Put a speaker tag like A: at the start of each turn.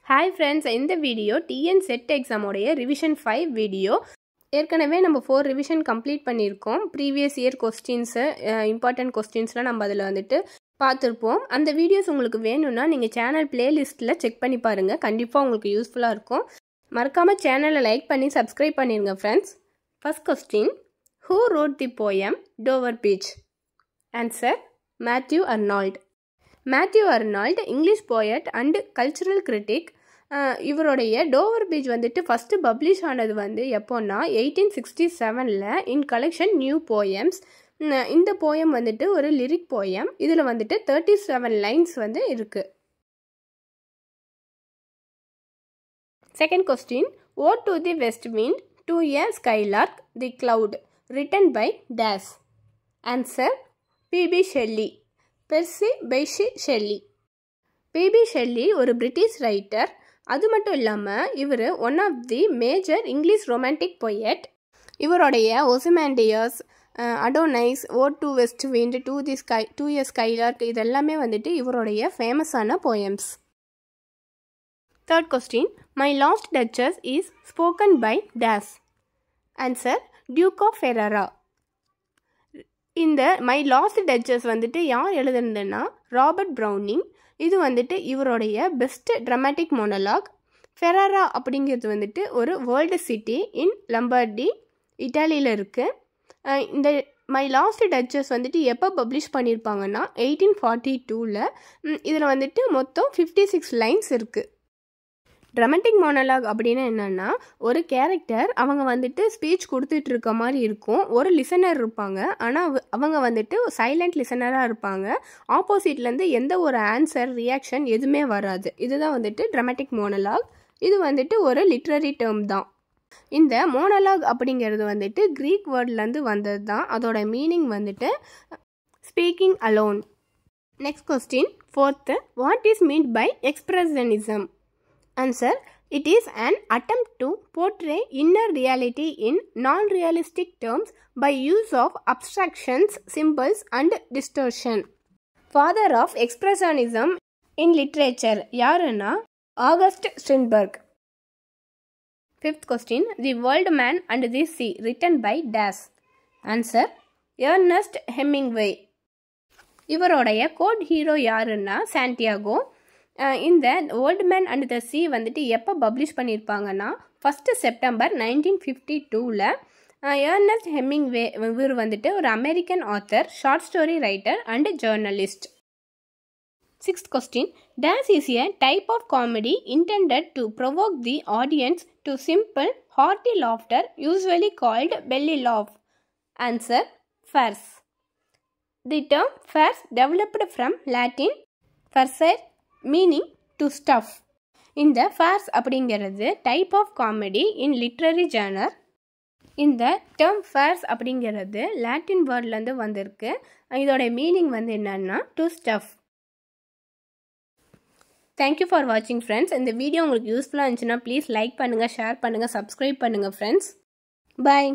A: Hi friends, in the video TN set exam உடைய revision 5 video ஏற்கனவே நம்ம 4 revision complete பண்ணியிருக்கோம். previous year questions important questionsலாம் நம்ம அதில் வந்துட்டு பார்த்துருப்போம். அந்த வீடியோஸ் உங்களுக்கு வேணும்னா நீங்கள் சேனல் பிளேலிஸ்ட்டில் செக் பண்ணி பாருங்கள். கண்டிப்பாக உங்களுக்கு யூஸ்ஃபுல்லாக இருக்கும். மறக்காமல் சேனலை லைக் பண்ணி சப்ஸ்கிரைப் பண்ணிடுங்க friends. First question, who wrote the poem Dover Beach? Answer, Matthew Arnold. Matthew Arnold English poet and cultural critic. இவருடைய டோவர் பீச் வந்துட்டு ஃபஸ்ட்டு பப்ளிஷ் ஆனது வந்து எப்போன்னா 1867 இன் கலெக்ஷன் நியூ போயம்ஸ். இந்த போயம் வந்துட்டு ஒரு லிரிக் போயம். இதில் வந்துட்டு 37 லைன்ஸ் வந்து இருக்குது. Second question, ode to the west wind to a skylark the cloud written by dash. Answer, PB Shelley. Percy Bysshe Shelley. PB Shelley ஒரு British writer. அது மட்டும் இல்லாமல் இவர் one of the major English romantic poet. இவருடைய Ozymandias, Adonais, ode to west wind, to a skylark இதெல்லாமே வந்துட்டு இவருடைய ஃபேமஸான poems. Third question, my last duchess is spoken by dash. Answer, duke of Ferrara. இந்த மை லாஸ்ட் டச்சஸ் வந்துட்டு யார் எழுதுனதுன்னா Robert browning. இது வந்துட்டு இவருடைய பெஸ்ட் ட்ராமாட்டிக் மோனோலாக். ஃபெராரா அப்படிங்கிறது வந்துட்டு ஒரு வேர்ல்டு சிட்டி இன் லம்பார்டி, இட்டாலியில் இருக்குது. இந்த மை லாஸ்ட் டச்சஸ் வந்துட்டு எப்போ பப்ளிஷ் பண்ணியிருப்பாங்கன்னா 1842. இதில் வந்துட்டு மொத்தம் 56 லைன்ஸ் இருக்குது. ட்ராமாட்டிக் மோனோலாக் அப்படின்னா என்னென்னா, ஒரு கேரக்டர் அவங்க வந்துட்டு ஸ்பீச் கொடுத்துட்டு இருக்க மாதிரி இருக்கும். ஒரு லிசனர் இருப்பாங்க, ஆனால் அவங்க வந்துட்டு சைலண்ட் லிசனராக இருப்பாங்க. ஆப்போசிட்லேருந்து எந்த ஒரு ஆன்சர், ரியாக்ஷன் எதுவுமே வராது. இதுதான் வந்துட்டு ட்ராமாட்டிக் மோனோலாக். இது வந்துட்டு ஒரு லிட்ரரி டேர்ம் தான். இந்த மோனோலாக் அப்படிங்கிறது வந்துட்டு க்ரீக் வேர்ட்லேருந்து வந்தது தான். அதோட மீனிங் வந்துட்டு speaking alone. Next question, fourth, what is meant by expressionism? Answer, it is an attempt to portray inner reality in non-realistic terms by use of abstractions, symbols and distortion. Father of expressionism in literature யாருன்னா August ஸ்ட்ரின்பர்க். Fifth question, The World Man and the Sea written by Dash. Answer, Ernest Hemingway. இவருடைய code hero யாருன்னா Santiago. இந்த old man and the sea வந்துட்டு எப்போ publish பண்ணியிருப்பாங்கன்னா 1 September 1952. Ernest Hemingway இவர் வந்துட்டு ஒரு American author, short story writer and journalist. Sixth question, dash is a type of comedy intended to provoke the audience to simple hearty laughter usually called belly laugh. Answer, farce. The term farce developed from Latin farcire meaning to stuff. இந்த farce அப்படிங்கிறது type of comedy in literary genre. இந்த term farce அப்படிங்கிறது Latin வேர்ட்லேருந்து வந்திருக்கு. இதோட meaning வந்து என்னன்னா to stuff. Thank you for வாட்சிங் ஃப்ரெண்ட்ஸ். இந்த வீடியோ உங்களுக்கு யூஸ்ஃபுல்லாக இருந்துச்சுன்னா ப்ளீஸ் லைக் பண்ணுங்கள், ஷேர் பண்ணுங்கள், சப்ஸ்கிரைப் பண்ணுங்கள் ஃப்ரெண்ட்ஸ். பாய்.